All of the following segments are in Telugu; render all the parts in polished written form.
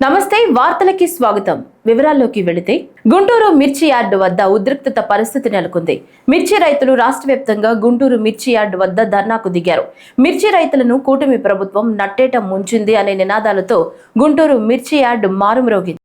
నమస్తే వార్తలకి స్వాగతం. వివరాల్లోకి వెళితే గుంటూరు మిర్చి యార్డు వద్ద ఉద్రిక్తత పరిస్థితి నెలకొంది. మిర్చి రైతులు రాష్ట్ర వ్యాప్తంగా గుంటూరు మిర్చి యార్డు వద్ద ధర్నాకు దిగారు. మిర్చి రైతులను కూటమి ప్రభుత్వం నట్టేట ముంచింది అనే నినాదాలతో గుంటూరు మిర్చి యార్డు మారుమ్రోగింది.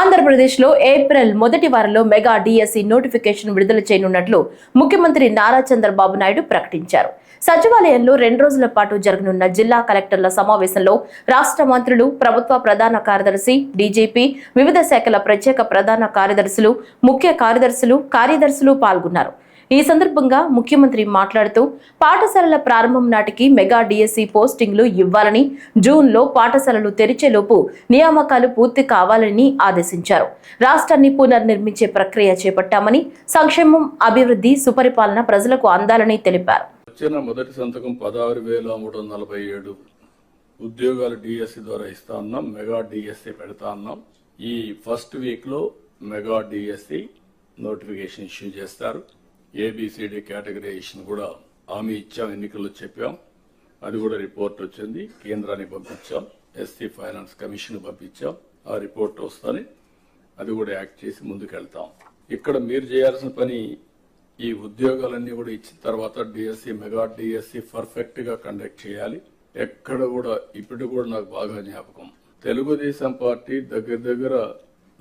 ఆంధ్రప్రదేశ్లో ఏప్రిల్ మొదటి వారంలో మెగా డిఎస్సి నోటిఫికేషన్ విడుదల చేయనున్నట్లు ముఖ్యమంత్రి నారా చంద్రబాబు నాయుడు ప్రకటించారు. సచివాలయంలో 2 రోజుల పాటు జరగనున్న జిల్లా కలెక్టర్ల సమావేశంలో రాష్ట్ర మంత్రులు, ప్రభుత్వ ప్రధాన కార్యదర్శి, డీజీపీ, వివిధ శాఖల ప్రత్యేక ప్రధాన కార్యదర్శులు, ముఖ్య కార్యదర్శులు పాల్గొన్నారు. ఈ సందర్భంగా ముఖ్యమంత్రి మాట్లాడుతూ పాఠశాలల ప్రారంభం నాటికి మెగా డిఎస్సి పోస్టింగ్లు ఇవ్వాలని, జూన్లో పాఠశాలలు తెరిచేలోపు నియామకాలు పూర్తి కావాలని ఆదేశించారు. రాష్ట్రాన్ని పునర్నిర్మించే ప్రక్రియ చేపట్టామని, సంక్షేమం, అభివృద్ధి, సుపరిపాలన ప్రజలకు అందాలని తెలిపారు. వచ్చిన మొదటి సంతకం 16,347 ఉద్యోగాలు డిఎస్సి ద్వారా ఇస్తా ఉన్నాం. మెగా డిఎస్సి పెడతా ఉన్నాం. ఈ ఫస్ట్ వీక్ లో మెగా డిఎస్సి నోటిఫికేషన్ ఇష్యూ చేస్తారు. ఏబిసిడి కేటగరైజేషన్ కూడా హామీ ఇచ్చాం, ఎన్నికల్లో చెప్పాం. అది కూడా రిపోర్ట్ వచ్చింది, కేంద్రానికి పంపించాం, ఎస్సీ ఫైనాన్స్ కమిషన్ పంపించాం. ఆ రిపోర్ట్ వస్తానే అది కూడా యాక్ట్ చేసి ముందుకెళ్తాం. ఇక్కడ మీరు చేయాల్సిన పని ఈ ఉద్యోగాలన్నీ కూడా ఇచ్చిన తర్వాత డిఎస్సి, మెగా డిఎస్సి పర్ఫెక్ట్ గా కండక్ట్ చేయాలి. ఎక్కడ కూడా ఇప్పుడు కూడా నాకు బాగా జ్ఞాపకం, తెలుగుదేశం పార్టీ దగ్గర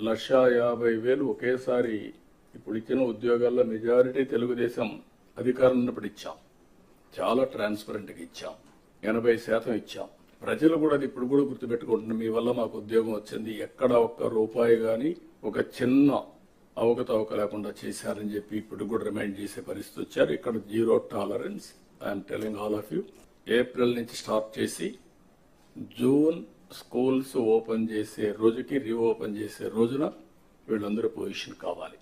1,50,000 ఒకేసారి ఇప్పుడు ఇచ్చిన ఉద్యోగాల్లో మెజారిటీ తెలుగుదేశం అధికారం ఉన్నప్పుడు ఇచ్చాం. చాలా ట్రాన్స్పరెంట్ గా ఇచ్చాం, 80% ఇచ్చాం. ప్రజలు కూడా అది ఇప్పుడు కూడా గుర్తుపెట్టుకుంటున్నారు, మీ వల్ల మాకు ఉద్యోగం వచ్చింది, ఎక్కడ ఒక్క రూపాయి గాని ఒక చిన్న అవకతవక లేకుండా చేశారని చెప్పి ఇప్పుడు కూడా రిమైండ్ చేసే పరిస్థితి వచ్చారు. ఇక్కడ 0 tolerance. I'm telling all of you. April నుంచి స్టార్ట్ చేసి జూన్ స్కూల్స్ ఓపెన్ చేసే రోజుకి, రీఓపెన్ చేసే రోజున వీళ్ళందరూ పొజిషన్ కావాలి,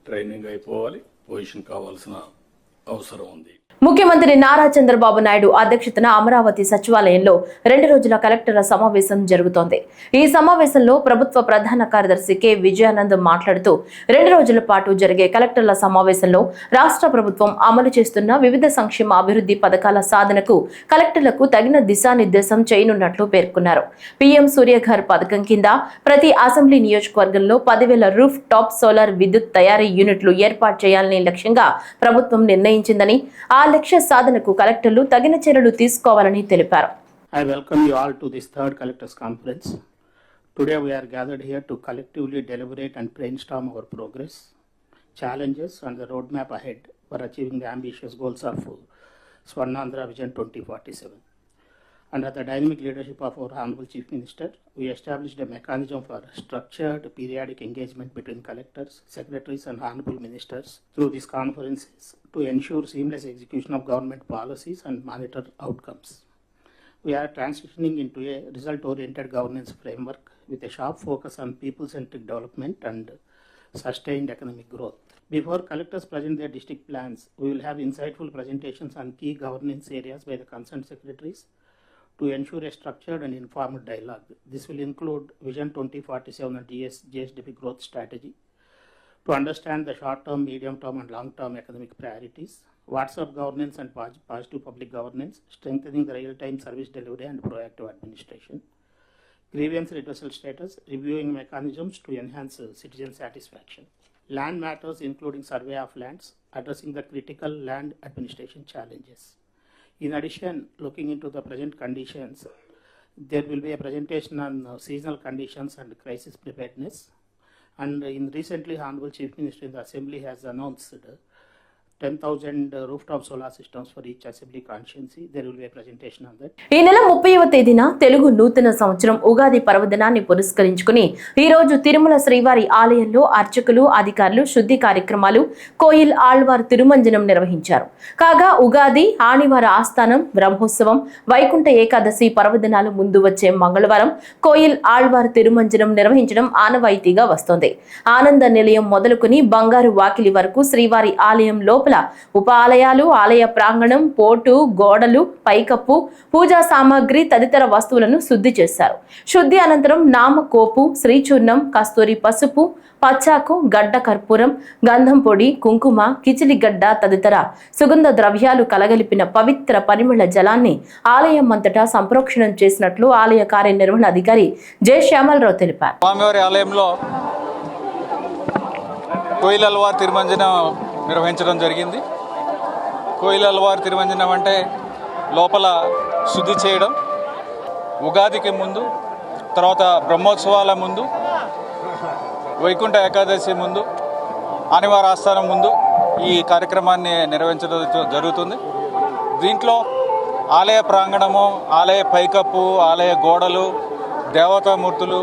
ట్రైనింగ్ అయిపోవాలి, పొజిషన్ కావాల్సిన అవసరం ఉంది. ముఖ్యమంత్రి నారా చంద్రబాబు నాయుడు అధ్యక్షతన అమరావతి సచివాలయంలో 2 రోజుల కలెక్టర్ల సమావేశం జరుగుతోంది. ఈ సమావేశంలో ప్రభుత్వ ప్రధాన కార్యదర్శి కె విజయానంద్ మాట్లాడుతూ 2 రోజుల పాటు జరిగే కలెక్టర్ల సమావేశంలో రాష్ట్ర ప్రభుత్వం అమలు చేస్తున్న వివిధ సంక్షేమ అభివృద్ధి పథకాల సాధనకు కలెక్టర్లకు తగిన దిశానిర్దేశం చేయనున్నట్లు పేర్కొన్నారు. పీఎం సూర్యఘర్ పథకం కింద ప్రతి అసెంబ్లీ నియోజకవర్గంలో 10,000 రూఫ్ టాప్ సోలార్ విద్యుత్ తయారీ యూనిట్లు ఏర్పాటు చేయాలని లక్ష్యంగా ప్రభుత్వం నిర్ణయించిందని, ఆ లక్ష్య సాధనకు కలెక్టర్లు తగిన చర్యలు తీసుకోవాలని తెలిపారు. I welcome you all to this third collectors conference. Today we are gathered here to collectively deliberate and brainstorm our progress, challenges and the roadmap ahead for achieving the ambitious goals of Swarnandhra Vision 2047. Under the dynamic leadership of our Honorable Chief Minister, we established a mechanism for structured periodic engagement between collectors, secretaries and Honorable Ministers through these conferences to ensure seamless execution of government policies and monitor outcomes. We are transitioning into a result-oriented governance framework with a sharp focus on people-centric development and sustained economic growth. Before collectors present their district plans, we will have insightful presentations on key governance areas by the concerned secretaries to ensure a structured and informed dialogue. This will include Vision 2047 and GSDP growth strategy to understand the short-term, medium-term and long-term economic priorities, WhatsApp governance and positive public governance, strengthening the real-time service delivery and proactive administration, grievance redressal status, reviewing mechanisms to enhance citizen satisfaction, land matters including survey of lands, addressing the critical land administration challenges. In addition, looking into the present conditions, there will be a presentation on seasonal conditions and crisis preparedness. And in recently, Honorable Chief Minister in the Assembly has announced 10,000 rooftop solar systems for each assembly constituency. There will be a presentation on that. ఈ నెల 30వ తేదీన తెలుగు నూతన సంవత్సరం ఉగాది పర్వదినాన్ని పురస్కరించుకుని ఈ రోజు తిరుమల శ్రీవారి ఆలయంలో అర్చకులు అధికారులు శుద్ధి కార్యక్రమాలు కోయిల్ ఆళ్వార్ తిరుమంజనం నిర్వహించారు. కాగా ఉగాది ఆనివార ఆస్థానం బ్రహ్మోత్సవం వైకుంఠ ఏకాదశి పర్వదినాలు ముందు వచ్చే మంగళవారం కోయిల్ ఆళ్వార్ తిరుమంజనం నిర్వహించడం ఆనవాయితీగా వస్తోంది. ఆనంద నిలయం మొదలుకుని బంగారు వాకిలి వరకు శ్రీవారి ఆలయం లోపల ఉప ఆలయాలు ఆలయ ప్రాంగణం పోటు గోడలు పైకప్పు పూజా సామాగ్రి తదితర వస్తువులను శుద్ధి చేశారు. శుద్ధి అనంతరం నామకోపు శ్రీచూర్ణం కస్తూరి పసుపు పచ్చాకు గడ్డ కర్పూరం గంధం పొడి కుంకుమ కిచిలిగడ్డ తదితర సుగంధ ద్రవ్యాలు కలగలిపిన పవిత్ర పరిమళ జలాన్ని ఆలయం అంతటా సంప్రోక్షణం చేసినట్లు ఆలయ కార్యనిర్వహణాధికారి జె శ్యామలరావు తెలిపారు. స్వామివారి ఆలయంలో కోయిల్ ఆళ్వార్ తిరుమంజనం నిర్వహించడం జరిగింది. కోయిల్ ఆళ్వార్ తిరుమంజనం అంటే లోపల శుద్ధి చేయడం, ఉగాదికి ముందు, తర్వాత బ్రహ్మోత్సవాల ముందు, వైకుంఠ ఏకాదశి ముందు, ఆనివార ఆస్థానం ముందు ఈ కార్యక్రమాన్ని నిర్వహించడం జరుగుతుంది. దీంట్లో ఆలయ ప్రాంగణము, ఆలయ పైకప్పు, ఆలయ గోడలు, దేవతామూర్తులు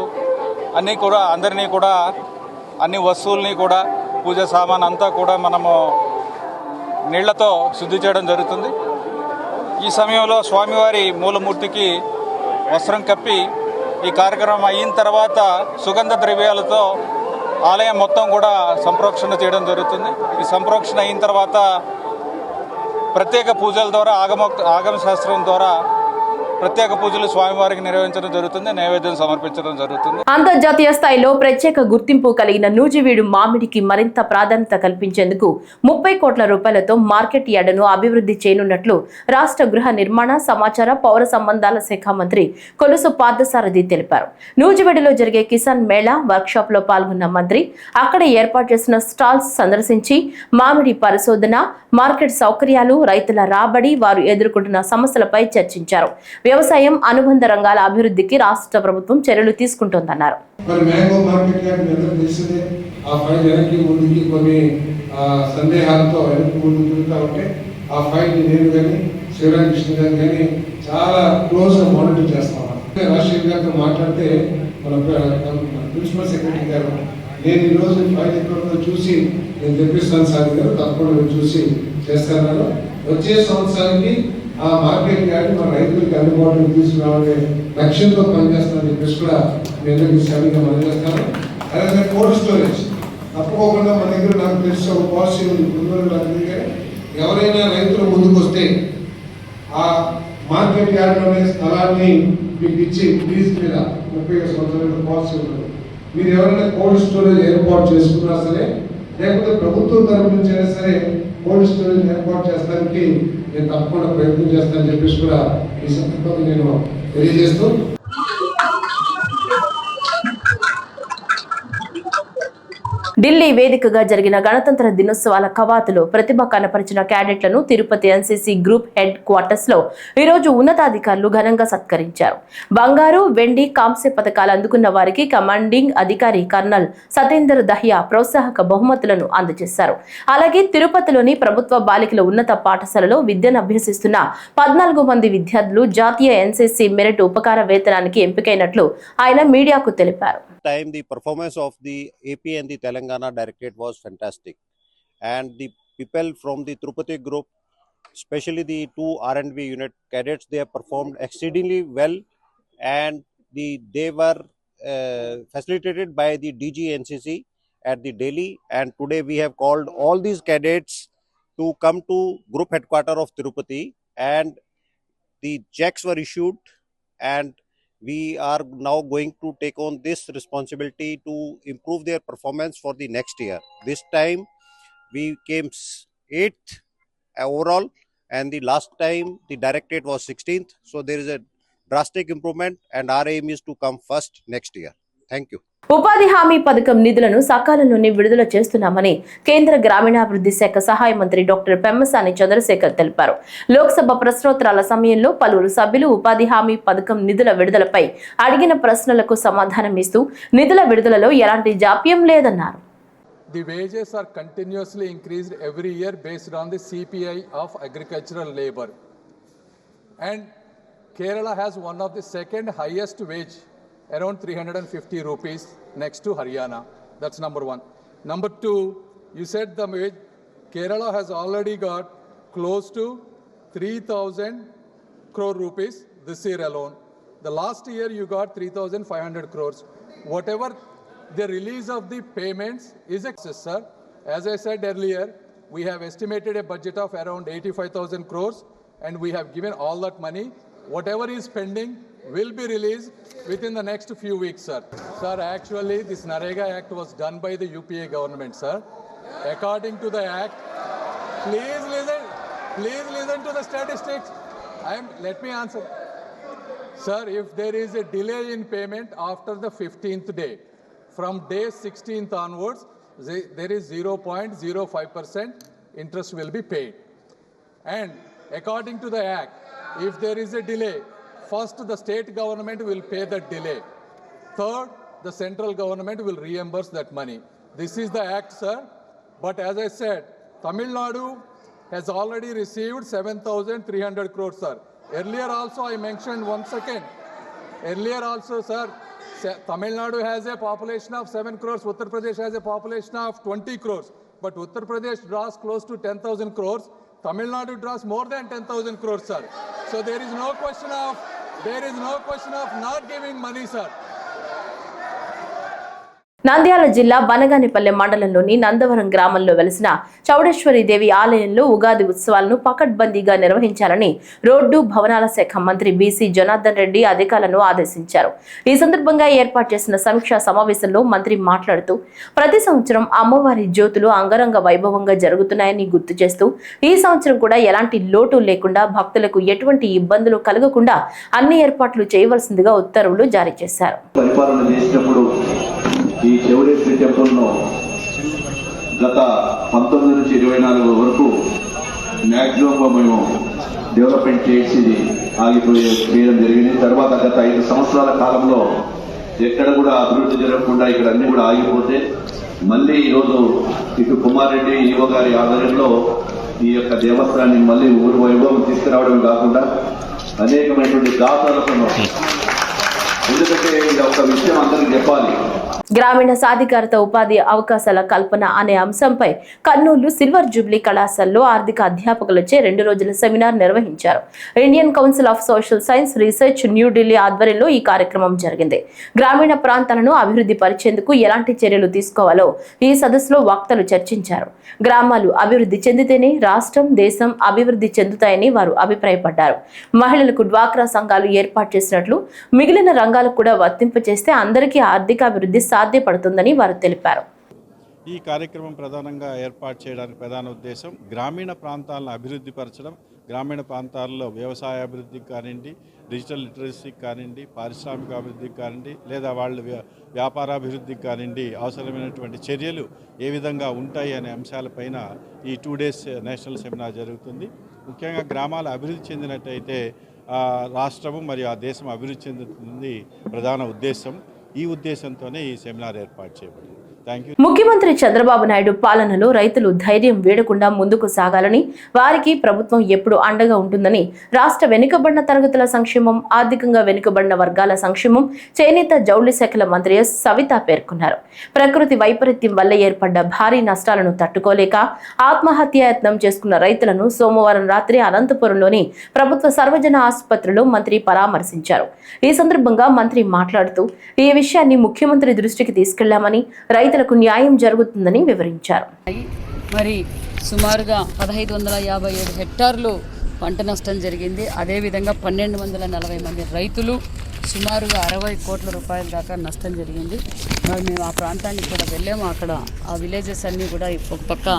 అందరినీ కూడా అన్ని వస్తువుల్ని కూడా పూజ సామాన్ అంతా కూడా మనము నీళ్లతో శుద్ధి చేయడం జరుగుతుంది. ఈ సమయంలో స్వామివారి మూలమూర్తికి వస్త్రం కప్పి ఈ కార్యక్రమం అయిన తర్వాత సుగంధ ద్రవ్యాలతో ఆలయం మొత్తం కూడా సంప్రోక్షణ చేయడం జరుగుతుంది. ఈ సంప్రోక్షణ అయిన తర్వాత ప్రత్యేక పూజల ద్వారా ఆగమ శాస్త్రం ద్వారా ప్రత్యేక పూజలు స్వామివారికి నిర్వహించడం జరుగుతుంది. నైవేద్యం సమర్పించడం జరుగుతుంది. అంతర్జాతీయ స్థాయిలో ప్రత్యేక గుర్తింపు కలిగిన నూజివీడు మామిడికి మరింత ప్రాధాన్యత కల్పించేందుకు 30 కోట్ల రూపాయలతో మార్కెట్ యార్డును అభివృద్ధి చేయనున్నట్లు రాష్ట్ర గృహ నిర్మాణ సమాచార పౌర సంబంధాల శాఖ మంత్రి కొలుసు పార్థసారథి తెలిపారు. నూజివీడులో జరిగే కిసాన్ మేళా వర్క్షాప్ లో పాల్గొన్న మంత్రి అక్కడ ఏర్పాటు చేసిన స్టాల్స్ సందర్శించి మామిడి పరిశోధన, మార్కెట్ సౌకర్యాలు, రైతుల రాబడి, వారు ఎదుర్కొంటున్న సమస్యలపై చర్చించారు. వ్యవసాయం అనుబంధ రంగాల అభివృద్ధికి రాష్ట్ర ప్రభుత్వం చర్యలు తీసుకుంటోందన్నారు. మ్యాంగో మార్కెట్ యార్డ్ మీద తెలిసిందే. ఆ ఫైల్ వెనక్కి ముందుకి కొన్ని సందేహాలతో వెనక్కి ముందు తిరుగుతూ ఉంటే ఆ ఫైల్ నేను కానీ శివరామకృష్ణ గారు కానీ చాలా క్లోజ్గా మానిటర్ చేస్తాం. రాజశేఖర్ గారితో మాట్లాడితే మన ప్రిన్సిపల్ సెక్రటరీ గారు నేను ఈరోజు ఫైల్ ఎక్కడో చూసి నేను తెప్పిస్తాను సార్ గారు, తప్పకుండా చూసి చేస్తాను. వచ్చే సంవత్సరానికి ఆ మార్కెట్ యార్డ్ మన రైతులకు అందుబాటులో తీసుకురావాలనే లక్ష్యంతో పనిచేస్తానని చెప్పేసి కూడా నేను సరిగ్గా మనం చేస్తాను. అలాగే కోల్డ్ స్టోరేజ్ తప్పకోకుండా మన దగ్గర నాకు తెలిసి ఒక పాలసీ ఉంది. ఎవరైనా రైతులు ముందుకు వస్తే ఆ మార్కెట్ యార్డ్లోనే స్థలాన్ని మీకు ఇచ్చి లీజ్ మీద 30 సంవత్సరాల పాలసీ ఉంటుంది. మీరు ఎవరైనా కోల్డ్ స్టోరేజ్ ఏర్పాటు చేసుకున్నా సరే, లేకపోతే ప్రభుత్వం తరఫు నుంచి అయినా సరే కోల్డ్ స్టోరేజ్ ఏర్పాటు చేస్తానికి నేను తప్పకుండా ప్రయత్నం చేస్తానని చెప్పేసి కూడా ఈ సందర్భంగా నేను తెలియజేస్తూ ఢిల్లీ వేదికగా జరిగిన గణతంత్ర దినోత్సవాల కవాతులో ప్రతిభ కనపరిచిన క్యాడెట్లను Tirupati NCC group headquarters లో ఈ రోజు ఉన్నతాధికారులు ఘనంగా సత్కరించారు. బంగారు, వెండి, కాంస్య పథకాలు అందుకున్న వారికి కమాండింగ్ అధికారి కర్నల్ సతేందర్ దహియా ప్రోత్సాహక బహుమతులను అందజేశారు. అలాగే తిరుపతిలోని ప్రభుత్వ బాలికల ఉన్నత పాఠశాలలో విద్యను అభ్యసిస్తున్న 14 మంది విద్యార్థులు జాతీయ ఎన్సీసీ మెరిట్ ఉపకార వేతనానికి ఎంపికైనట్లు ఆయన మీడియాకు తెలిపారు. Time the performance of the AP and the Telangana Directorate was fantastic, and the people from the Tirupati group, especially the 2 R&B unit cadets, they have performed exceedingly well, and they were facilitated by the DG NCC at the Delhi, and today we have called all these cadets to come to group headquarters of Tirupati, and the checks were issued, and we are now going to take on this responsibility to improve their performance for the next year. This time we came 8th overall, and the last time the directorate was 16th. So there is a drastic improvement, and our aim is to come first next year. Thank you. ఉపాధి హామీ పథకం నిధులను సకాలంలోనే విడుదల చేస్తున్నామని కేంద్ర గ్రామీణాభివృద్ధి శాఖ సహాయ మంత్రి డాక్టర్ పెమ్మసాని చంద్రశేఖర్ తెలిపారు. లోక్సభ ప్రశ్నోత్తరాల సమయంలో పలువురు సభ్యులు ఉపాధి హామీ పథకం నిధుల విడుదలపై అడిగిన ప్రశ్నలకు సమాధానం ఇస్తూ నిధుల విడుదలలో ఎలాంటి జాప్యం లేదన్నారు. the wages are continuously increased every year based on the CPI of agricultural labor. And Kerala has one of the second highest wage, around 350 rupees, next to Haryana. That's number one. Number two, you said the wage, Kerala has already got close to 3,000 crore rupees this year alone. The last year you got 3,500 crores. Whatever the release of the payments is excess, sir. As I said earlier, we have estimated a budget of around 85,000 crores and we have given all that money. Whatever is pending will be released within the next few weeks, sir. Sir, actually this Narega Act was done by the UPA government, sir. According to the act, please listen to the statistics. Let me answer. Sir, if there is a delay in payment after the 15th day, from day 16th onwards, there is 0.05% interest will be paid. And according to the act, if there is a delay, first the state government will pay the delay. Third, the central government will reimburse that money. This is the act, sir. But as I said, Tamil Nadu has already received 7,300 crores, sir. Earlier also I mentioned, one second. Earlier also, sir, Tamil Nadu has a population of 7 crores, Uttar Pradesh has a population of 20 crores. But Uttar Pradesh draws close to 10,000 crores. Tamil Nadu draws more than 10,000 crores, sir. So there is no question of not giving money, sir. Nandyal జిల్లా బనగానిపల్లె మండలంలోని నందవరం గ్రామంలో వెలిసిన చౌడేశ్వరి దేవి ఆలయంలో ఉగాది ఉత్సవాలను పకడ్బందీగా నిర్వహించాలని రోడ్డు భవనాల శాఖ మంత్రి బీసీ జనార్దన్ రెడ్డి అధికారులను ఆదేశించారు. ఈ సందర్భంగా ఏర్పాటు చేసిన సమీక్షా సమావేశంలో మంత్రి మాట్లాడుతూ ప్రతి సంవత్సరం అమ్మవారి జ్యోతులు అంగరంగ వైభవంగా జరుగుతున్నాయని గుర్తు చేస్తూ ఈ సంవత్సరం కూడా ఎలాంటి లోటు లేకుండా భక్తులకు ఎటువంటి ఇబ్బందులు కలగకుండా అన్ని ఏర్పాట్లు చేయవలసిందిగా ఉత్తర్వులు జారీ చేశారు. ఈ చౌడేశ్వరి టెంపుల్ను గత 19 నుంచి 24 వరకు మ్యాక్సిమం మేము డెవలప్మెంట్ చేసి చేయడం జరిగింది. తర్వాత గత 5 సంవత్సరాల కాలంలో ఎక్కడ కూడా అభివృద్ధి జరగకుండా ఇక్కడ అన్ని కూడా ఆగిపోతే మళ్ళీ ఈరోజు ఇటు కుమారెడ్డి ఈవో గారి ఆధ్వర్యంలో ఈ యొక్క దేవస్థానాన్ని మళ్ళీ ఊరు వైభవం తీసుకురావడం కాకుండా అనేకమైనటువంటి దాతలతో, ఎందుకంటే ఇది ఒక విషయం అందరికీ చెప్పాలి, గ్రామీణ సాధికారత ఉపాధి అవకాశాల కల్పన అనే అంశంపై కర్నూలు సిల్వర్ జూబ్లీ కళాశాలలో ఆర్థిక అధ్యాపకులచే 2 రోజుల సెమినార్ నిర్వహించారు. Indian council of social science research New Delhi ఆధ్వర్యంలో ఈ కార్యక్రమం జరిగింది. గ్రామీణ ప్రాంతాలను అభివృద్ధి పరిచేందుకు ఎలాంటి చర్యలు తీసుకోవాలో ఈ సదస్సులో వక్తలు చర్చించారు. గ్రామాలు అభివృద్ధి చెందితేనే రాష్ట్రం, దేశం అభివృద్ధి చెందుతాయని వారు అభిప్రాయపడ్డారు. మహిళలకు డ్వాక్రా సంఘాలు ఏర్పాటు చేసినట్లు మిగిలిన రంగాలకు కూడా వర్తింపచేస్తే అందరికీ ఆర్థికాభివృద్ధి సాధ్యపడుతుందని వారు తెలిపారు. ఈ కార్యక్రమం ప్రధానంగా ఏర్పాటు చేయడానికి ప్రధాన ఉద్దేశం గ్రామీణ ప్రాంతాలను అభివృద్ధి పరచడం, గ్రామీణ ప్రాంతాల్లో వ్యవసాయ అభివృద్ధికి కానివ్వండి, డిజిటల్ లిటరసీకి కానివ్వండి, పారిశ్రామిక అభివృద్ధికి కానివ్వండి, లేదా వాళ్ళ వ్యాపారాభివృద్ధికి కానివ్వండి అవసరమైనటువంటి చర్యలు ఏ విధంగా ఉంటాయి అనే అంశాలపైన ఈ 2 days నేషనల్ సెమినార్ జరుగుతుంది. ముఖ్యంగా గ్రామాలు అభివృద్ధి చెందినట్టయితే రాష్ట్రము మరియు ఆ దేశం అభివృద్ధి చెందుతుంది ప్రధాన ఉద్దేశం. ఈ ఉద్దేశంతోనే ఈ సెమినార్ ఏర్పాటు చేయబడింది. ముఖ్యమంత్రి చంద్రబాబు నాయుడు పాలనలో రైతులు ధైర్యం వీడకుండా ముందుకు సాగాలని, వారికి ప్రభుత్వం ఎప్పుడు అండగా ఉంటుందని రాష్ట్ర వెనుకబడిన తరగతుల సంక్షేమం, ఆర్థికంగా వెనుకబడిన వర్గాల సంక్షేమం, చేనేత జౌళి శాఖల మంత్రి ఎస్ సవిత పేర్కొన్నారు. ప్రకృతి వైపరీత్యం వల్ల ఏర్పడ్డ భారీ నష్టాలను తట్టుకోలేక ఆత్మహత్యాయత్నం చేసుకున్న రైతులను సోమవారం రాత్రి అనంతపురంలోని ప్రభుత్వ సర్వజన ఆసుపత్రిలో మంత్రి పరామర్శించారు. ఈ సందర్భంగా మంత్రి మాట్లాడుతూ ఈ విషయాన్ని ముఖ్యమంత్రి దృష్టికి తీసుకెళ్లామని, రైతులకు న్యాయం జరుగుతుందని వివరించారు. మరి సుమారుగా 1557 హెక్టార్లు పంట నష్టం జరిగింది. అదేవిధంగా 1240 మంది రైతులు సుమారుగా 60 కోట్ల రూపాయల దాకా నష్టం జరిగింది. మరి మేము ఆ ప్రాంతానికి కూడా వెళ్ళాము. అక్కడ ఆ విలేజెస్ అన్నీ కూడా ఒక పక్క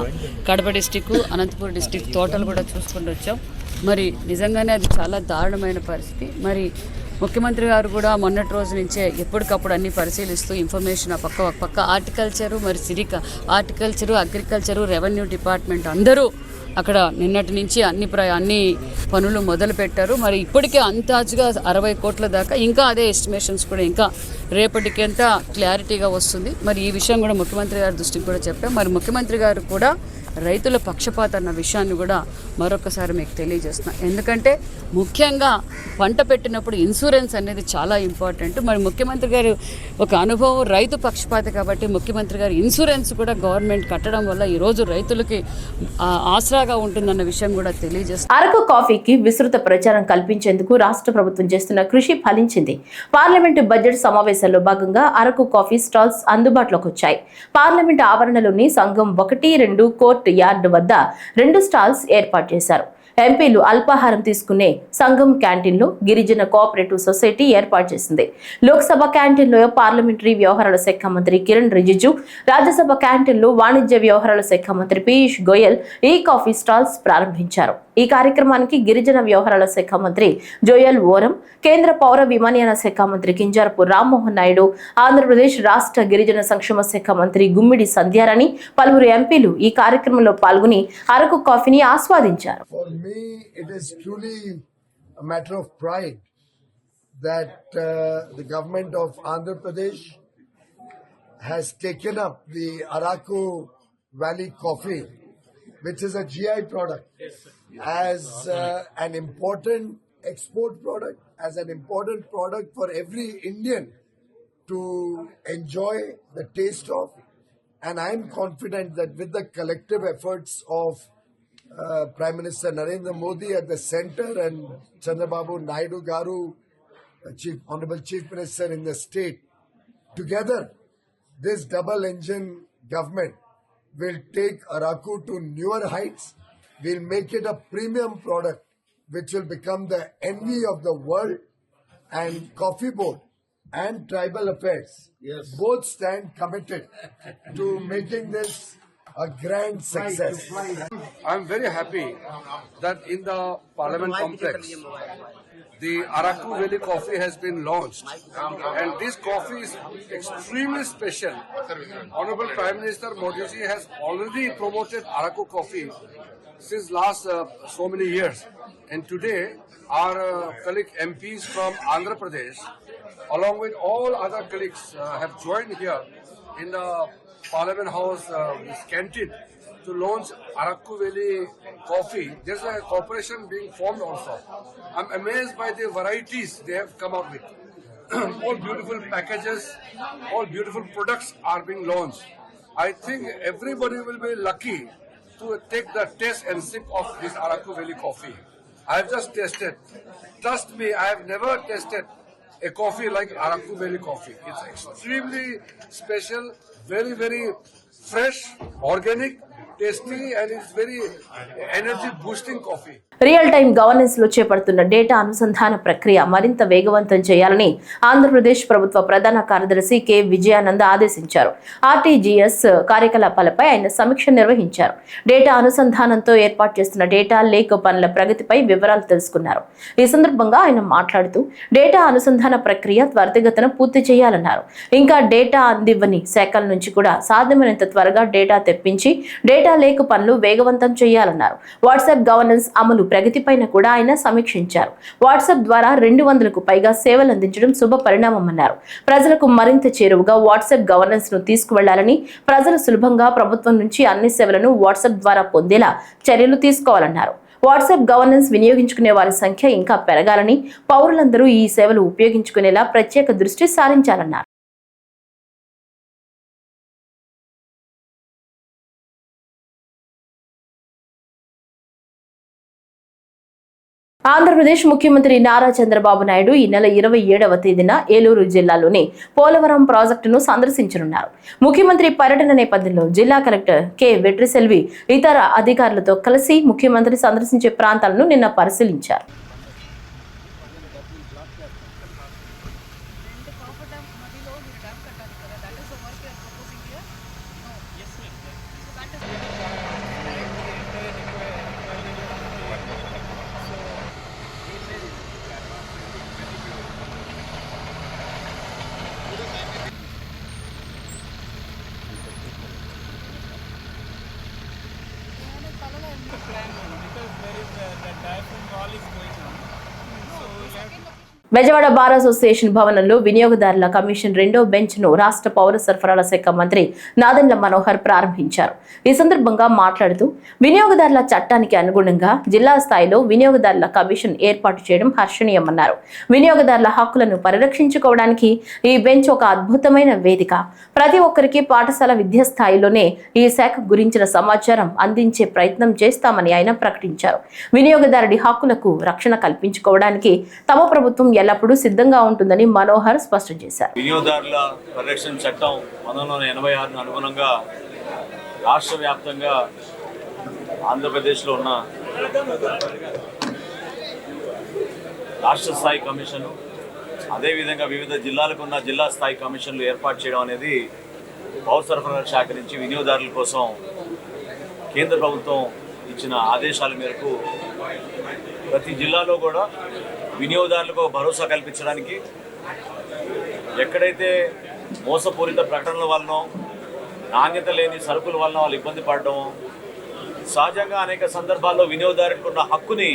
కడప డిస్టిక్, అనంతపురం డిస్టిక్ తోటలు కూడా చూసుకుంటూ వచ్చాం. మరి నిజంగానే అది చాలా దారుణమైన పరిస్థితి. మరి ముఖ్యమంత్రి గారు కూడా మొన్నటి రోజు నుంచే ఎప్పటికప్పుడు అన్ని పరిశీలిస్తూ ఇన్ఫర్మేషన్ ఒక పక్క హార్టికల్చరు, మరి హార్టికల్చరు, అగ్రికల్చరు, రెవెన్యూ డిపార్ట్మెంట్ అందరూ అక్కడ నిన్నటి నుంచి అన్ని పనులు మొదలు పెట్టారు. మరి ఇప్పటికే అందాజుగా 60 కోట్ల దాకా, ఇంకా అదే ఎస్టిమేషన్స్ కూడా ఇంకా రేపటికంతా క్లారిటీగా వస్తుంది. మరి ఈ విషయం కూడా ముఖ్యమంత్రి గారి దృష్టికి కూడా చెప్పాం. మరి ముఖ్యమంత్రి గారు కూడా రైతుల పక్షపాత అన్న విషయాన్ని కూడా మరొకసారి మీకు తెలియజేస్తున్నాను. ఎందుకంటే ముఖ్యంగా పంట పెట్టినప్పుడు ఇన్సూరెన్స్ అనేది చాలా ఇంపార్టెంట్. మరి ముఖ్యమంత్రి గారు ఒక అనుభవం రైతు పక్షపాత కాబట్టి ముఖ్యమంత్రి గారు ఇన్సూరెన్స్ కూడా గవర్నమెంట్ కట్టడం వల్ల ఈరోజు రైతులకి ఆసరాగా ఉంటుందన్న విషయం కూడా తెలియజేస్తుంది. అరకు కాఫీకి విస్తృత ప్రచారం కల్పించేందుకు రాష్ట్ర ప్రభుత్వం చేస్తున్న కృషి ఫలించింది. పార్లమెంటు బడ్జెట్ సమావేశాల్లో భాగంగా అరకు కాఫీ స్టాల్స్ అందుబాటులోకి వచ్చాయి. పార్లమెంటు ఆవరణలోని సంఘం 1-2 కోర్టు యార్డు వద్ద 2 స్టాల్స్ ఏర్పాటు చేశారు. ఎంపీలు అల్పాహారం తీసుకునే సంఘం క్యాంటీన్లో గిరిజన కోఆపరేటివ్ సొసైటీ ఏర్పాటు చేసింది. లోక్సభ క్యాంటీన్లో పార్లమెంటరీ వ్యవహారాల శాఖ మంత్రి కిరణ్ రిజిజు, రాజ్యసభ క్యాంటీన్లో వాణిజ్య వ్యవహారాల శాఖ మంత్రి పీయూష్ గోయల్ ఈ కాఫీ స్టాల్స్ ప్రారంభించారు. ఈ కార్యక్రమానికి గిరిజన వ్యవహారాల శాఖ మంత్రి జోయల్ ఓరం, కేంద్ర పౌర విమానయాన శాఖ మంత్రి కింజారపు రామ్మోహన్ నాయుడు, ఆంధ్రప్రదేశ్ రాష్ట్ర గిరిజన సంక్షేమ శాఖ మంత్రి గుమ్మిడి సంధ్యారాణి, పలువురు ఎంపీలు ఈ కార్యక్రమంలో పాల్గొని అరకు కాఫీని ఆస్వాదించారు. Me, it is truly a matter of pride that the government of Andhra Pradesh has taken up the Araku Valley coffee, which is a GI product, as an important export product, as an important product for every Indian to enjoy the taste of. And I am confident that with the collective efforts of Prime Minister Narendra Modi at the center and Chandrababu Naidu Garu, Honorable Chief Minister in the state, together this double engine government will take Araku to newer heights. We'll make it a premium product which will become the envy of the world. And Coffee Board and Tribal Affairs both stand committed to making this a grand success. I'm very happy that in the Parliament complex, the Araku Valley coffee has been launched, and this coffee is extremely special. Honorable Prime Minister Modi ji has already promoted Araku coffee since last so many years, and today our colleague MPs from Andhra Pradesh, along with all other colleagues, have joined here in the Parliament House this canteen to launch Araku Valley coffee. There's a corporation being formed also. I'm amazed by the varieties they have come up with. All beautiful packages, all beautiful products are being launched. I think everybody will be lucky to take the taste and sip of this Araku Valley coffee. I have just tasted. Trust me, I have never tasted a coffee like Araku Valley coffee. It's extremely special, very, very fresh, organic, tasty, and it's very energy boosting coffee. Real time governance లో చేపడుతున్న డేటా అనుసంధాన ప్రక్రియ మరింత వేగవంతం చేయాలని ఆంధ్రప్రదేశ్ ప్రభుత్వ ప్రధాన కార్యదర్శి కె విజయానంద్ ఆదేశించారు. ఆర్టీజీఎస్ కార్యకలాపాలపై ఆయన సమీక్ష నిర్వహించారు. డేటా అనుసంధానంతో ఏర్పాటు చేస్తున్న డేటా లేక్ పనుల ప్రగతిపై వివరాలు తెలుసుకున్నారు. ఈ సందర్భంగా ఆయన మాట్లాడుతూ డేటా అనుసంధాన ప్రక్రియ త్వరితగతిన పూర్తి చేయాలన్నారు. ఇంకా డేటా అందివ్వని శాఖల నుంచి కూడా సాధ్యమైనంత త్వరగా డేటా తెప్పించి డేటా లేక్ పనులు వేగవంతం చేయాలన్నారు. వాట్సాప్ గవర్నెన్స్ అమలు ప్రగతిపైన కూడా ఆయన సమీక్షించారు. వాట్సాప్ ద్వారా 200కు పైగా సేవలు అందించడం శుభ పరిణామమన్నారు. ప్రజలకు మరింత చేరువగా వాట్సాప్ గవర్నెన్స్ ను తీసుకువెళ్లాలని, ప్రజలు సులభంగా ప్రభుత్వం నుంచి అన్ని సేవలను వాట్సాప్ ద్వారా పొందేలా చర్యలు తీసుకోవాలన్నారు. వాట్సాప్ గవర్నెన్స్ వినియోగించుకునే వారి సంఖ్య ఇంకా పెరగాలని, పౌరులందరూ ఈ సేవలు ఉపయోగించుకునేలా ప్రత్యేక దృష్టి సారించాలన్నారు. ఆంధ్రప్రదేశ్ ముఖ్యమంత్రి నారా చంద్రబాబు నాయుడు ఈ నెల 27వ తేదీన ఏలూరు జిల్లాలోని పోలవరం ప్రాజెక్టును సందర్శించనున్నారు. ముఖ్యమంత్రి పర్యటన నేపథ్యంలో జిల్లా కలెక్టర్ కె వెట్రిసెల్వి ఇతర అధికారులతో కలిసి ముఖ్యమంత్రి సందర్శించే ప్రాంతాలను నిన్న పరిశీలించారు. plan బెజవాడ బార్ అసోసియేషన్ భవనంలో వినియోగదారుల కమిషన్ రెండో బెంచ్ ను రాష్ట్ర పౌర సరఫరాల శాఖ మంత్రి నాదెండ్ల మనోహర్ ప్రారంభించారు. ఈ సందర్భంగా మాట్లాడుతూ వినియోగదారుల చట్టానికి అనుగుణంగా జిల్లా స్థాయిలో వినియోగదారుల కమిషన్ ఏర్పాటు చేయడం హర్షణీయమన్నారు. వినియోగదారుల హక్కులను పరిరక్షించుకోవడానికి ఈ బెంచ్ ఒక అద్భుతమైన వేదిక. ప్రతి ఒక్కరికి పాఠశాల విద్యా స్థాయిలోనే ఈ శాఖ గురించిన సమాచారం అందించే ప్రయత్నం చేస్తామని ఆయన ప్రకటించారు. వినియోగదారుడి హక్కులకు రక్షణ కల్పించుకోవడానికి తమ ప్రభుత్వం ఎల్లప్పుడూ సిద్ధంగా ఉంటుందని మనోహర్ స్పష్టం చేశారు. వినియోగదారుల పరిరక్షణ చట్టం 1986 అనుగుణంగా రాష్ట్ర వ్యాప్తంగా ఆంధ్రప్రదేశ్లో ఉన్న రాష్ట్ర స్థాయి కమిషను, అదేవిధంగా వివిధ జిల్లాలకు ఉన్న జిల్లా స్థాయి కమిషన్లు ఏర్పాటు చేయడం అనేది పౌర సరఫరాల శాఖ నుంచి వినియోగదారుల కోసం కేంద్ర ప్రభుత్వం ఇచ్చిన ఆదేశాల మేరకు ప్రతి జిల్లాలో కూడా వినియోగదారులకు భరోసా కల్పించడానికి, ఎక్కడైతే మోసపూరిత ప్రకటనల వలన నాణ్యత లేని సరుకుల వలన వాళ్ళు ఇబ్బంది పడడం, సహజంగా అనేక సందర్భాల్లో వినియోగదారులకు ఉన్న హక్కుని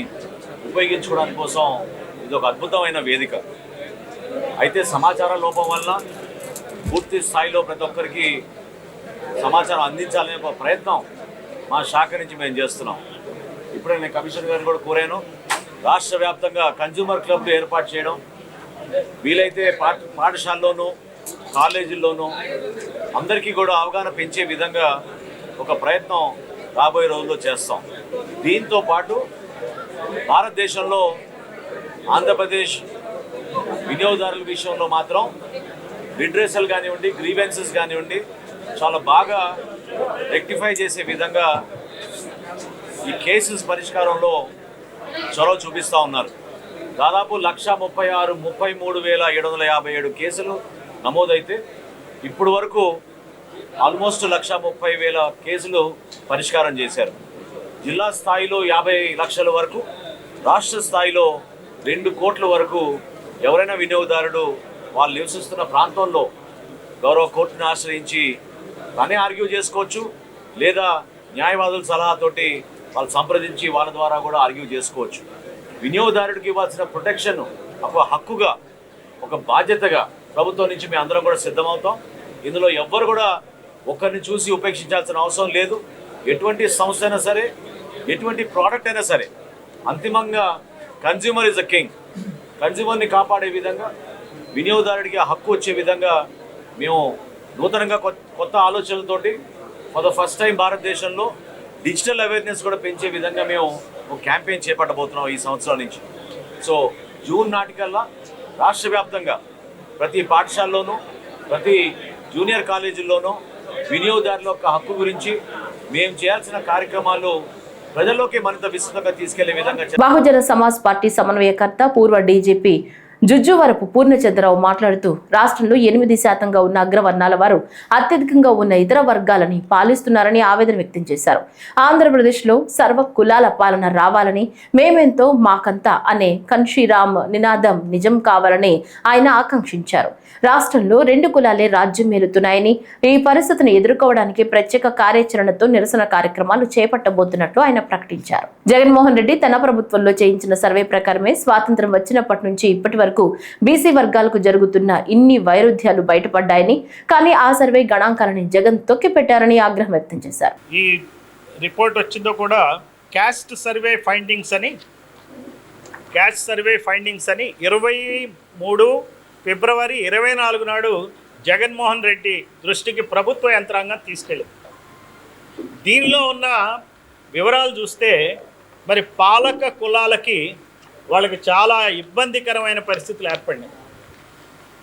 ఉపయోగించుకోవడానికి కోసం ఇది ఒక అద్భుతమైన వేదిక. అయితే సమాచార లోపం వలన పూర్తి స్థాయిలో ప్రతి ఒక్కరికి సమాచారం అందించాలనే ఒక ప్రయత్నం మా శాఖ నుంచి మేము చేస్తున్నాం. ఇప్పుడే నేను కమిషనర్ గారిని కూడా కోరాను, రాష్ట్ర వ్యాప్తంగా కన్జ్యూమర్ క్లబ్లు ఏర్పాటు చేయడం, వీలైతే పాఠశాలలోనూ కాలేజీల్లోనూ అందరికీ కూడా అవగాహన పెంచే విధంగా ఒక ప్రయత్నం రాబోయే రోజుల్లో చేస్తాం. దీంతో పాటు భారతదేశంలో ఆంధ్రప్రదేశ్ వినియోగదారుల విషయంలో మాత్రం రిడ్రెసల్ కానివ్వండి, గ్రీవెన్సెస్ కానివ్వండి చాలా బాగా రెక్టిఫై చేసే విధంగా ఈ కేసెస్ పరిష్కారంలో చొరవ చూపిస్తూ ఉన్నారు. దాదాపు 1,33,757 కేసులు నమోదైతే ఇప్పుడు వరకు ఆల్మోస్ట్ 1,30,000 కేసులు పరిష్కారం చేశారు. జిల్లా స్థాయిలో 50 లక్షల వరకు, రాష్ట్ర స్థాయిలో 2 కోట్ల వరకు ఎవరైనా వినియోగదారుడు వాళ్ళు నివసిస్తున్న ప్రాంతంలో గౌరవ కోర్టును ఆశ్రయించి తనే ఆర్గ్యూ చేసుకోవచ్చు, లేదా న్యాయవాదుల సలహాతోటి వాళ్ళు సంప్రదించి వాళ్ళ ద్వారా కూడా ఆర్గ్యూ చేసుకోవచ్చు. వినియోగదారుడికి ఇవ్వాల్సిన ప్రొటెక్షన్ ఒక హక్కుగా, ఒక బాధ్యతగా ప్రభుత్వం నుంచి మేము అందరం కూడా సిద్ధమవుతాం. ఇందులో ఎవ్వరు కూడా ఒకరిని చూసి ఉపేక్షించాల్సిన అవసరం లేదు. ఎటువంటి సంస్థ అయినా సరే, ఎటువంటి ప్రోడక్ట్ అయినా సరే, అంతిమంగా కన్జ్యూమర్ ఇస్ ద కింగ్. కన్జ్యూమర్ని కాపాడే విధంగా, వినియోగదారుడికి ఆ హక్కు వచ్చే విధంగా మేము నూతనంగా కొత్త ఆలోచనలతోటి ఫర్ ద ఫస్ట్ టైం భారతదేశంలో డిజిటల్ అవేర్నెస్ కూడా పెంచే విధంగా మేము ఒక క్యాంపెయిన్ చేపట్టబోతున్నాం ఈ సంవత్సరం నుంచి. సో జూన్ నాటికల్లా రాష్ట్ర వ్యాప్తంగా ప్రతి పాఠశాలలోనూ, ప్రతి జూనియర్ కాలేజీల్లోనూ వినియోగదారుల యొక్క హక్కు గురించి మేము చేయాల్సిన కార్యక్రమాలు ప్రజల్లోకి మరింత విస్తృతంగా తీసుకెళ్లే విధంగా. బహుజన సమాజ్ పార్టీ సమన్వయకర్త పూర్వ డీజీపీ జుజ్జువరపు పూర్ణచంద్రరావు మాట్లాడుతూ రాష్ట్రంలో 8% ఉన్న అగ్రవర్ణాల వారు అత్యధికంగా ఉన్న ఇతర వర్గాలని పాలిస్తున్నారని ఆవేదన వ్యక్తం చేశారు. ఆంధ్రప్రదేశ్లో సర్వ కులాల పాలన రావాలని, మేమెంతో మాకంతా అనే కన్షీరామ్ నినాదం నిజం కావాలని ఆయన ఆకాంక్షించారు. రాష్ట్రంలో 2 కులాలే రాజ్యం మేలుతున్నాయని, ఈ పరిస్థితిని ఎదుర్కోవడానికి ప్రత్యేక కార్యాచరణతో నిరసన కార్యక్రమాలు చేపట్టబోతున్నట్లు ఆయన ప్రకటించారు. జగన్మోహన్ రెడ్డి తన ప్రభుత్వంలో చేయించిన సర్వే ప్రకారమే స్వాతంత్ర్యం వచ్చినప్పటి నుంచి ఇప్పటి వరకు బీసీ వర్గాలకు జరుగుతున్న ఇన్ని వైరుధ్యాలు బయటపడ్డాయని, కానీ ఆ సర్వే గణాంకాలని జగన్ తొక్కిపెట్టారని ఆగ్రహం వ్యక్తం చేశారు. ఈ రిపోర్ట్ వచ్చిందో కూడా క్యాస్ట్ సర్వే ఫైండింగ్స్ అని 23 ఫిబ్రవరి 24 నాడు జగన్మోహన్ రెడ్డి దృష్టికి ప్రభుత్వ యంత్రాంగం తీసుకెళ్ళింది. దీనిలో ఉన్న వివరాలు చూస్తే మరి పాలక కులాలకి వాళ్ళకి చాలా ఇబ్బందికరమైన పరిస్థితులు ఏర్పడినాయి.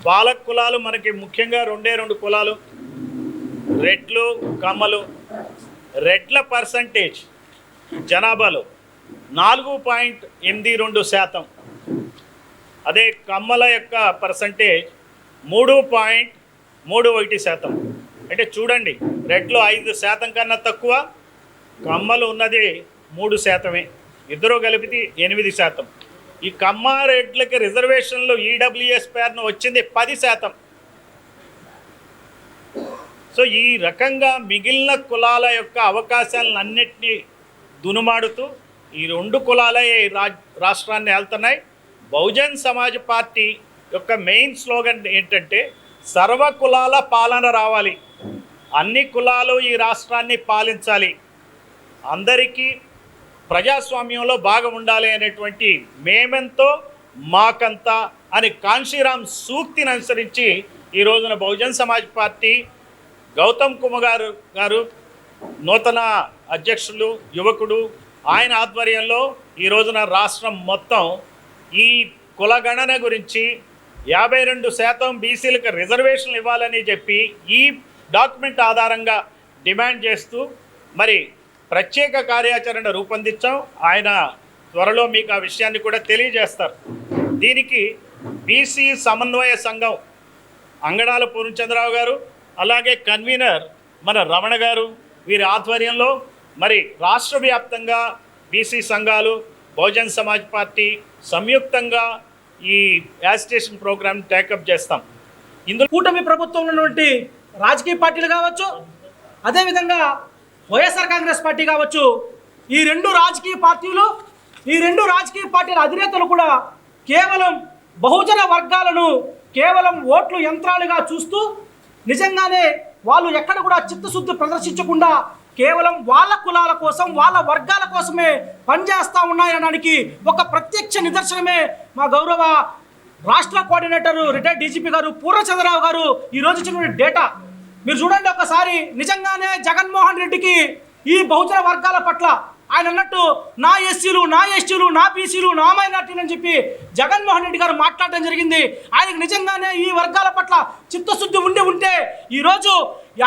పాలక కులాలు మనకి ముఖ్యంగా 2 కులాలు, రెడ్లు, కమ్మలు. రెడ్ల పర్సంటేజ్ జనాభాలో 4.82%, అదే కమ్మల యొక్క పర్సంటేజ్ 3.31%. అంటే చూడండి, రెడ్లు 5% కన్నా తక్కువ, కమ్మలు ఉన్నది 3%, ఇద్దరు కలిపితే 8%. ఈ కమ్మ రెడ్లకి రిజర్వేషన్లు ఈడబ్ల్యూఎస్ పేరును వచ్చింది 10%. సో ఈ రకంగా మిగిలిన కులాల యొక్క అవకాశాలన్నింటినీ దునుమాడుతూ ఈ రెండు కులాలే రాష్ట్రాన్ని వెళ్తున్నాయి. బహుజన్ సమాజ్ పార్టీ యొక్క మెయిన్ స్లోగన్ ఏంటంటే సర్వ కులాల పాలన రావాలి, అన్ని కులాలు ఈ రాష్ట్రాన్ని పాలించాలి, అందరికీ ప్రజాస్వామ్యంలో భాగం ఉండాలి అనేటువంటి మేమెంతో మాకంతా అని కాంశీరామ్ సూక్తిని అనుసరించి ఈ రోజున బహుజన్ సమాజ్ పార్టీ గౌతమ్ కుమార్ గారు నూతన అధ్యక్షులు యువకుడు ఆయన ఆధ్వర్యంలో ఈ రోజున రాష్ట్రం మొత్తం ఈ కులగణన గురించి 52% బీసీలకు రిజర్వేషన్లు ఇవ్వాలని చెప్పి ఈ డాక్యుమెంట్ ఆధారంగా డిమాండ్ చేస్తూ మరి ప్రత్యేక కార్యాచరణ రూపొందించాం. ఆయన త్వరలో మీకు ఆ విషయాన్ని కూడా తెలియజేస్తారు. దీనికి బీసీ సమన్వయ సంఘం అంగడాల పూర్ణచంద్రరావు గారు, అలాగే కన్వీనర్ మన రమణ గారు, వీరి ఆధ్వర్యంలో మరి రాష్ట్ర వ్యాప్తంగా బీసీ సంఘాలు బహుజన్ సమాజ్ పార్టీ సంయుక్తంగా ఈ యాజిటేషన్ ప్రోగ్రామ్ టేకప్ చేస్తాం. ఇందులో కూటమి ప్రభుత్వంలో ఉన్నటువంటి రాజకీయ పార్టీలు కావచ్చు, అదేవిధంగా వైఎస్ఆర్ కాంగ్రెస్ పార్టీ కావచ్చు, ఈ రెండు రాజకీయ పార్టీల అధినేతలు కూడా కేవలం బహుజన వర్గాలను కేవలం ఓట్లు యంత్రాలుగా చూస్తూ నిజంగానే వాళ్ళు ఎక్కడ కూడా చిత్తశుద్ధి ప్రదర్శించకుండా కేవలం వాళ్ళ కులాల కోసం వాళ్ళ వర్గాల కోసమే పనిచేస్తూ ఉన్నాయనడానికి ఒక ప్రత్యక్ష నిదర్శనమే మా గౌరవ రాష్ట్ర కోఆర్డినేటర్ రిటైర్డ్ డీజీపీ గారు పూర్ణచంద్రరావు గారు ఈరోజు ఇచ్చిన డేటా మీరు చూడండి ఒకసారి. నిజంగానే జగన్మోహన్ రెడ్డికి ఈ బహుజన వర్గాల పట్ల ఆయన అన్నట్టు నా ఎస్సీలు, నా ఎస్టీలు, నా బీసీలు, నా మైనార్టీలు అని చెప్పి జగన్మోహన్ రెడ్డి గారు మాట్లాడడం జరిగింది. ఆయనకు నిజంగానే ఈ వర్గాల పట్ల చిత్తశుద్ధి ఉంటే ఈరోజు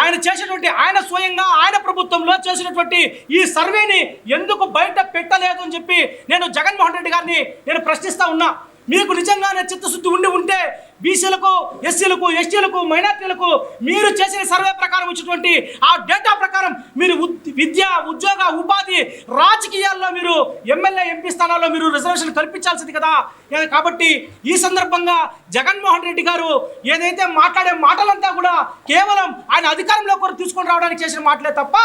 ఆయన చేసినటువంటి ఆయన స్వయంగా ఆయన ప్రభుత్వంలో చేసినటువంటి ఈ సర్వేని ఎందుకు బయట పెట్టలేదు అని చెప్పి నేను జగన్మోహన్ రెడ్డి గారిని నేను ప్రశ్నిస్తా ఉన్నా. మీకు నిజంగానే చిత్తశుద్ధి ఉంటే బీసీలకు, ఎస్సీలకు, ఎస్టీలకు, మైనార్టీలకు మీరు చేసిన సర్వే ప్రకారం వచ్చినటువంటి ఆ డేటా ప్రకారం మీరు విద్య, ఉద్యోగ, ఉపాధి, రాజకీయాల్లో మీరు ఎమ్మెల్యే, ఎంపీ స్థానాల్లో మీరు రిజర్వేషన్ కల్పించాల్సింది కదా. కాబట్టి ఈ సందర్భంగా జగన్మోహన్ రెడ్డి గారు ఏదైతే మాట్లాడే మాటలంతా కూడా కేవలం ఆయన అధికారంలోకి తీసుకొని రావడానికి చేసిన మాటలే తప్ప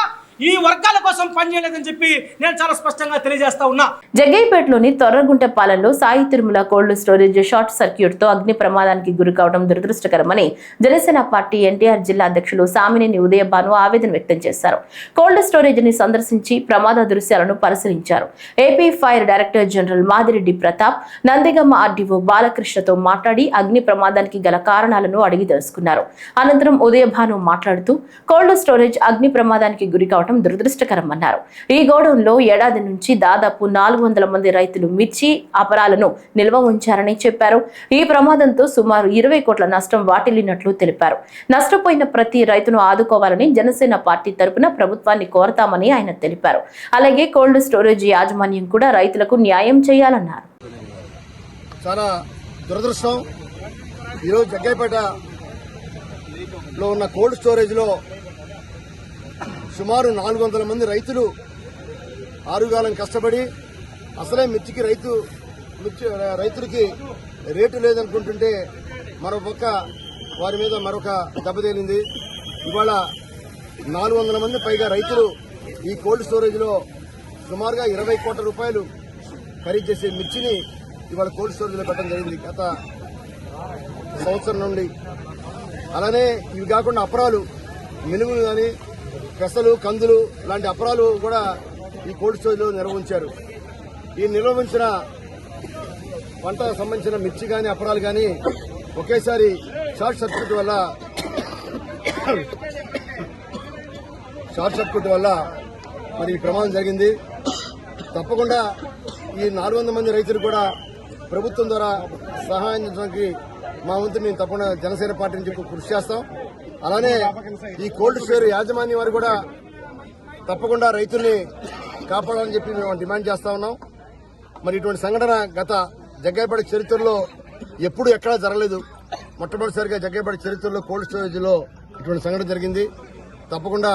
ఈ వర్గాల కోసం పనిచేయలేదని చెప్పి నేను చాలా స్పష్టంగా తెలియజేస్తా ఉన్నా. జగ్గయ్యపేటలోని తొర్రగుంటపాలెంలో Sai Tirumala cold storage short circuit తో అగ్ని ప్రమాదానికి గురి కావడం దురదృష్టకరమని జనసేన పార్టీ ఎన్టీఆర్ జిల్లా అధ్యక్షులు సామినేని ఉదయభాను ఆవేదన వ్యక్తం చేశారు. కోల్డ్ స్టోరేజ్ ని సందర్శించి ప్రమాద దృశ్యాలను పరిశీలించారు. AP fire director general Madireddy Pratap, Nandigama RDO బాలకృష్ణతో మాట్లాడి అగ్ని ప్రమాదానికి గల కారణాలను అడిగి తెలుసుకున్నారు. అనంతరం ఉదయభాను మాట్లాడుతూ కోల్డ్ స్టోరేజ్ అగ్ని ప్రమాదానికి గురి దురదృష్టకరమన్నారు. ఈ గోడౌన్లో ఏడాది నుంచి దాదాపు 400 మంది రైతులు మిర్చి అపరాలను నిల్వ ఉంచారని చెప్పారు. ఈ ప్రమాదంతో సుమారు 20 కోట్ల నష్టం వాటిల్లినట్లు తెలిపారు. నష్టపోయిన ప్రతి రైతును ఆదుకోవాలని జనసేన పార్టీ తరపున ప్రభుత్వాన్ని కోరతామని ఆయన తెలిపారు. అలాగే కోల్డ్ స్టోరేజ్ యాజమాన్యం కూడా రైతులకు న్యాయం చేయాలన్నారు. చాలా దురదృష్టం. ఈరోజు జగ్గయ్యపేటలో ఉన్న కోల్డ్ స్టోరేజ్ లో సుమారు 400 మంది రైతులు ఆరుగాలం కష్టపడి అసలే మిర్చికి రైతులకి రేటు లేదనుకుంటుంటే మరోపక్క వారి మీద మరొక దెబ్బతేలింది. ఇవాళ 400 మంది పైగా రైతులు ఈ కోల్డ్ స్టోరేజ్ లో సుమారుగా 20 కోట్ల రూపాయలు ఖరీదు చేసే మిర్చిని ఇవాళ కోల్డ్ స్టోరేజ్ లో పెట్టడం జరిగింది గత సంవత్సరం నుండి. అలానే ఇవి కాకుండా అపరాలు, మినుములు కానీ, పెసలు, కందులు లాంటి అపరాలు కూడా ఈ కోల్డ్ స్టోరేజ్ లో నిర్వహించారు. ఈ నిర్వహించిన పంటకు సంబంధించిన మిర్చి కానీ, అపరాలు కానీ ఒకేసారి షార్ట్ సర్క్యూట్ వల్ల మరి ఈ ప్రమాదం జరిగింది. తప్పకుండా ఈ 400 మంది రైతులు కూడా ప్రభుత్వం ద్వారా సహాయం చేయడానికి మా వంతు మేము తప్పకుండా జనసేన పార్టీ నుంచి కృషి చేస్తాం. అలానే ఈ కోల్డ్ స్టోర్ యాజమాన్యం వారు కూడా తప్పకుండా రైతుల్ని కాపాడాలని చెప్పి మేము డిమాండ్ చేస్తా ఉన్నాం. మరి ఇటువంటి సంఘటన గత జగ్గయ్యపేట చరిత్రలో ఎప్పుడు ఎక్కడా జరగలేదు. మొట్టమొదటిసారిగా జగ్గయ్యపేట చరిత్రలో కోల్డ్ స్టోరేజ్ లో ఇటువంటి సంఘటన జరిగింది. తప్పకుండా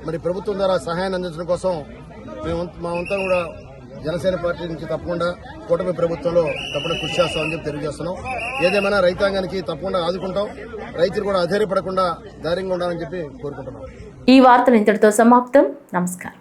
మరి ప్రభుత్వం ద్వారా సహాయాన్ని అందించడం కోసం మా అంతా కూడా జనసేన పార్టీ నుంచి తప్పకుండా కూటమి ప్రభుత్వంలో తప్పకుండా కృషి చేస్తామని చెప్పి తెలియజేస్తున్నాం. ఏదేమైనా రైతాంగానికి తప్పకుండా ఆదుకుంటాం. రైతులు కూడా అధైర్యపడకుండా ధైర్యంగా ఉండాలని చెప్పి కోరుకుంటున్నాం. ఈ వార్తలు ఇంతటితో సమాప్తం. నమస్కారం.